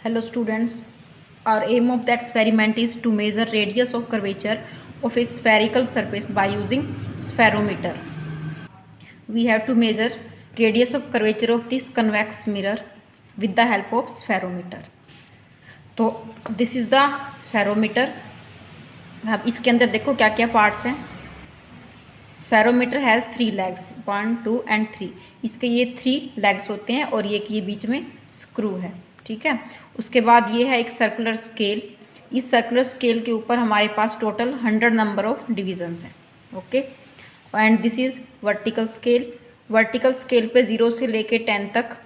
Hello students, our aim of the experiment is to measure radius of curvature of a spherical surface by using spherometer. We have to measure radius of curvature of this convex mirror with the help of spherometer. तो this is the spherometer. अब इसके अंदर देखो क्या क्या parts हैं. Spherometer has 3 legs 1, 2 and 3. इसके ये 3 legs होते हैं और ये बीच में स्क्रू है. ठीक है. उसके बाद ये है एक सर्कुलर स्केल. इस सर्कुलर स्केल के ऊपर हमारे पास टोटल 100 नंबर ऑफ डिविजन्स हैं. Okay. And this is vertical scale. Vertical scale पे 0 से लेके 10 तक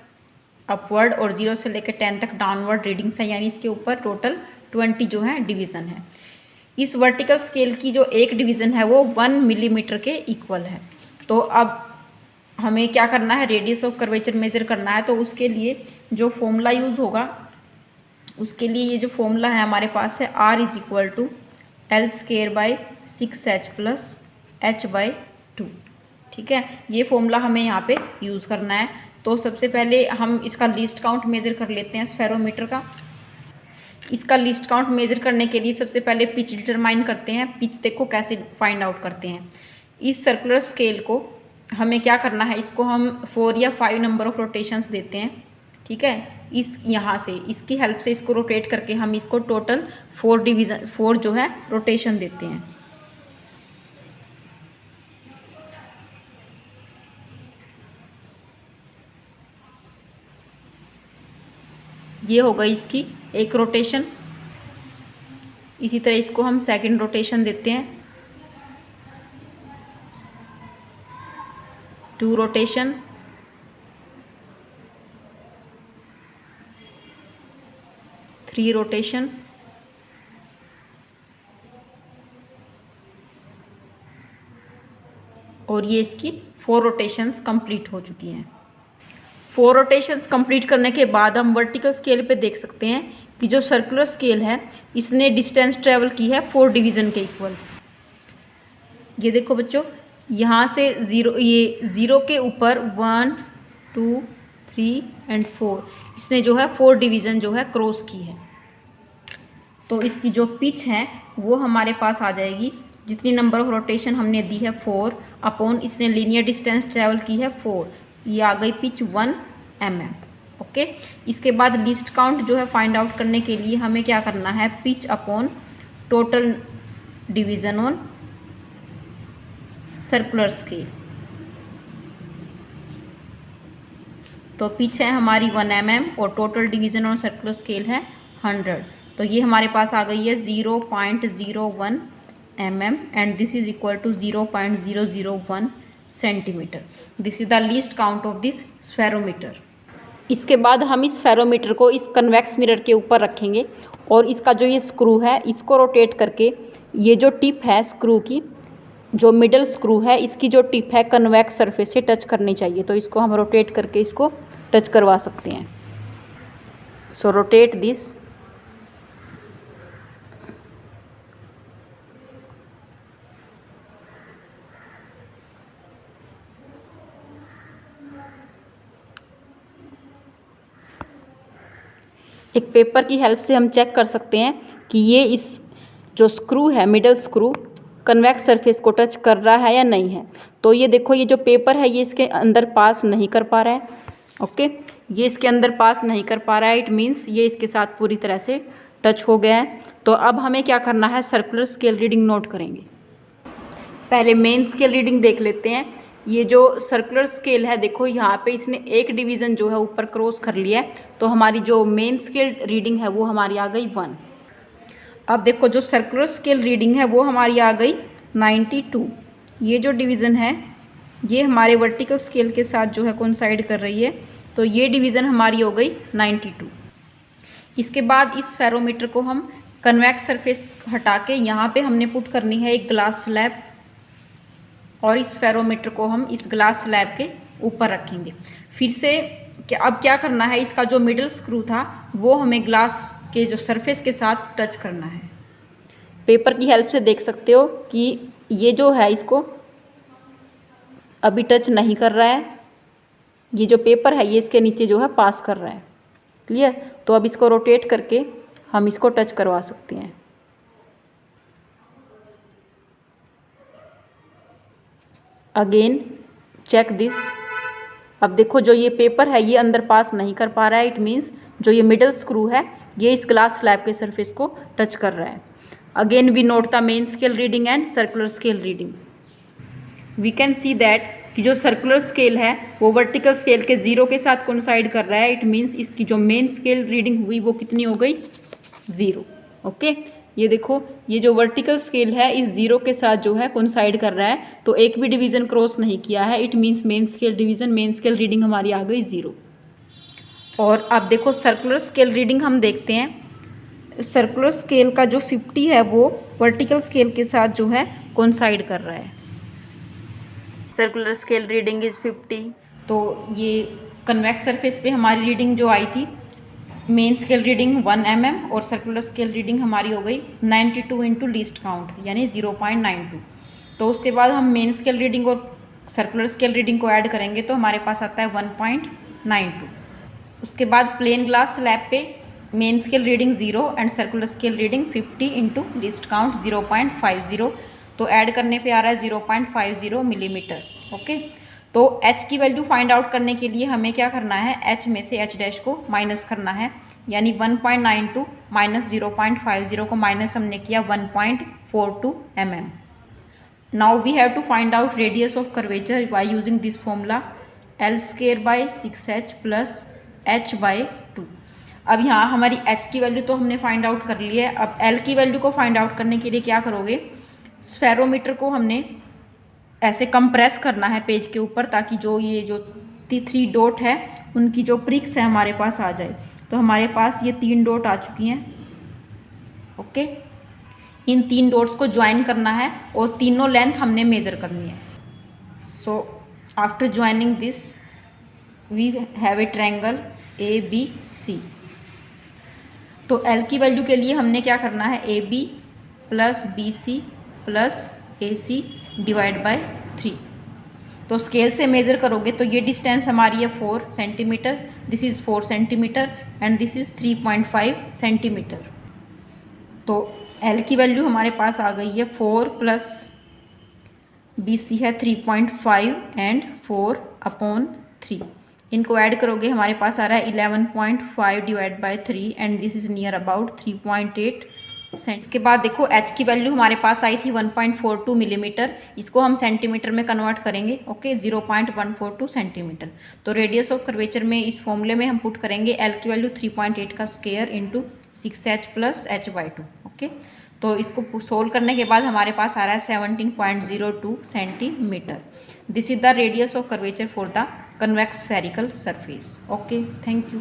अपवर्ड और 0 से लेके 10 तक डाउनवर्ड रीडिंग्स हैं, यानी इसके ऊपर टोटल 20 जो है डिवीज़न है. इस वर्टिकल स्केल की जो एक डिवीज़न है वो 1 मिलीमीटर के इक्वल है. तो अब हमें क्या करना है, रेडियस ऑफ कर्वेचर मेज़र करना है. तो उसके लिए जो फॉर्मूला यूज़ होगा, उसके लिए ये जो फॉर्मूला है हमारे पास है R is equal to L²/6H + H/2. ठीक है. ये फॉर्मूला हमें यहाँ पे यूज़ करना है. तो सबसे पहले हम इसका लीस्ट काउंट मेज़र कर लेते हैं स्फेरोमीटर का. इसका लीस्ट काउंट मेज़र करने के लिए सबसे पहले पिच डिटरमाइन करते हैं. पिच देखो कैसे फाइंड आउट करते हैं. इस सर्कुलर स्केल को हमें क्या करना है, इसको हम 4 या 5 नंबर ऑफ रोटेशंस देते हैं. ठीक है. इस यहाँ से इसकी हेल्प से इसको रोटेट करके हम इसको टोटल 4 जो है रोटेशन देते हैं. ये हो गई इसकी एक रोटेशन. इसी तरह इसको हम सेकंड रोटेशन देते हैं, 2 रोटेशन, 3 रोटेशन, और ये इसकी 4 रोटेशंस कंप्लीट हो चुकी हैं. 4 रोटेशंस कंप्लीट करने के बाद हम वर्टिकल स्केल पे देख सकते हैं कि जो सर्कुलर स्केल है इसने डिस्टेंस ट्रेवल की है 4 डिवीज़न के इक्वल. ये देखो बच्चों, यहाँ से 0 के ऊपर 1, 2, 3 एंड 4 इसने जो है 4 डिवीज़न जो है क्रॉस की है. तो इसकी जो पिच है वो हमारे पास आ जाएगी, जितनी नंबर ऑफ रोटेशन हमने दी है 4 अपॉन इसने लीनियर डिस्टेंस ट्रेवल की है 4, ये आ गई पिच 1 mm. ओके. इसके बाद लिस्ट काउंट जो है फाइंड आउट करने के लिए हमें क्या करना है, pitch upon total division on circular scale. तो पिच है हमारी 1 mm और total division on circular scale है 100. तो ये हमारे पास आ गई है 0.01 mm and this is equal to 0.001 centimetre. This is the least count of this spherometer. इसके बाद हम इस स्फेरोमीटर को इस कन्वेक्स मिरर के ऊपर रखेंगे और इसका जो ये स्क्रू है इसको रोटेट करके ये जो टिप है स्क्रू की, जो मिडल स्क्रू है इसकी जो टिप है कन्वेक्स सरफेस से टच करनी चाहिए. तो इसको हम रोटेट करके इसको टच करवा सकते हैं. सो रोटेट दिस. एक पेपर की हेल्प से हम चेक कर सकते हैं कि ये इस जो स्क्रू है मिडल स्क्रू कन्वेक्स सरफेस को टच कर रहा है या नहीं है. तो ये देखो, ये जो पेपर है ये इसके अंदर पास नहीं कर पा रहा है. ओके. ये इसके अंदर पास नहीं कर पा रहा है. इट मीन्स ये इसके साथ पूरी तरह से टच हो गया है. तो अब हमें क्या करना है, सर्कुलर स्केल रीडिंग नोट करेंगे. पहले मेन स्केल रीडिंग देख लेते हैं. ये जो सर्कुलर स्केल है देखो, यहाँ पे इसने एक डिवीज़न जो है ऊपर क्रॉस कर लिया है. तो हमारी जो मेन स्केल रीडिंग है वो हमारी आ गई 1. अब देखो जो सर्कुलर स्केल रीडिंग है वो हमारी आ गई 92. ये जो डिवीज़न है ये हमारे वर्टिकल स्केल के साथ जो है कोइंसाइड कर रही है. तो ये डिवीज़न हमारी हो गई 92. इसके बाद इस स्फेरोमीटर को हम कन्वेक्स सरफेस हटा के यहाँ पे हमने पुट करनी है एक ग्लास स्लैब, और इस स्फेरोमीटर को हम इस ग्लास स्लैब के ऊपर रखेंगे. फिर से अब क्या करना है, इसका जो मिडल स्क्रू था वो हमें ग्लास के जो सरफेस के साथ टच करना है. पेपर की हेल्प से देख सकते हो कि ये जो है इसको अभी टच नहीं कर रहा है. ये जो पेपर है ये इसके नीचे जो है पास कर रहा है. क्लियर। तो अब इसको रोटेट करके हम इसको टच करवा सकते हैं। Again check this. अब देखो जो ये पेपर है ये अंदर पास नहीं कर पा रहा है, इट मीन्स जो ये मिडल स्क्रू है ये इस ग्लास स्लैब के सरफेस को टच कर रहा है। Again we note the main scale reading and circular scale reading. We can see that कि जो सर्कुलर स्केल है वो वर्टिकल स्केल के 0 के साथ कोइंसाइड कर रहा है, इट मीन्स इसकी जो मेन स्केल रीडिंग हुई वो कितनी हो गई, 0। ओके, ये देखो ये जो वर्टिकल स्केल है इस 0 के साथ जो है कोइंसाइड कर रहा है, तो एक भी डिवीज़न क्रॉस नहीं किया है, it means main scale division, main scale reading हमारी आ गई 0। और अब देखो सर्कुलर स्केल रीडिंग हम देखते हैं। सर्कुलर स्केल का जो 50 है वो वर्टिकल स्केल के साथ जो है कोइंसाइड कर रहा है। Circular scale reading is 50। तो ये कन्वेक्स सरफेस पे हमारी रीडिंग जो आई थी, मेन स्केल रीडिंग 1 mm और सर्कुलर स्केल रीडिंग हमारी हो गई 92 इंटू लीस्ट काउंट यानी 0.92। तो उसके बाद हम मेन स्केल रीडिंग और सर्कुलर स्केल रीडिंग को ऐड करेंगे तो हमारे पास आता है 1.92। उसके बाद प्लेन ग्लास स्लैब पे main scale reading 0 and circular scale reading 50 into least count 0.50। तो ऐड करने पे आ रहा है 0.50 मिलीमीटर। ओके, तो h की वैल्यू फाइंड आउट करने के लिए हमें क्या करना है, h में से h डैश को माइनस करना है, यानी 1.92 माइनस 0.50 को माइनस हमने किया 1.42 mm। Now we have to find out radius of curvature by using this formula L²/6h plus h/2। अब यहाँ हमारी h की वैल्यू तो हमने फाइंड आउट कर ली है। अब L की वैल्यू को फाइंड आउट करने के लिए क्या करोगे, स्फेरोमीटर को हमने ऐसे कंप्रेस करना है पेज के ऊपर, ताकि जो ये जो 3 डॉट है उनकी जो प्रिक्स है हमारे पास आ जाए। तो हमारे पास ये 3 डॉट आ चुकी हैं। ओके, इन 3 डॉट्स को ज्वाइन करना है और तीनों लेंथ हमने मेज़र करनी है। So after joining this we have a triangle ABC। तो L की वैल्यू के लिए हमने क्या करना है, AB plus BC plus AC divide by 3। तो स्केल से मेज़र करोगे तो ये डिस्टेंस हमारी है 4 centimetre, this is 4 centimetre and this is 3.5 centimetre. तो L की वैल्यू हमारे पास आ गई है 4 प्लस BC है 3.5 एंड 4/3। इनको ऐड करोगे हमारे पास आ रहा है 11.5 divide by 3 and this is near about 3.8। इसके बाद देखो h की वैल्यू हमारे पास आई थी 1.42 मिलीमीटर, इसको हम सेंटीमीटर में कन्वर्ट करेंगे। Okay, 0.142 centimetre. तो रेडियस ऑफ कर्वेचर में इस फॉर्मूले में हम पुट करेंगे L की वैल्यू 3.8 का square into 6h plus h/2। Okay, तो इसको सोल्व करने के बाद हमारे पास आ रहा है 17.02 centimetre. This is the radius of curvature for the convex spherical surface. Okay, thank you.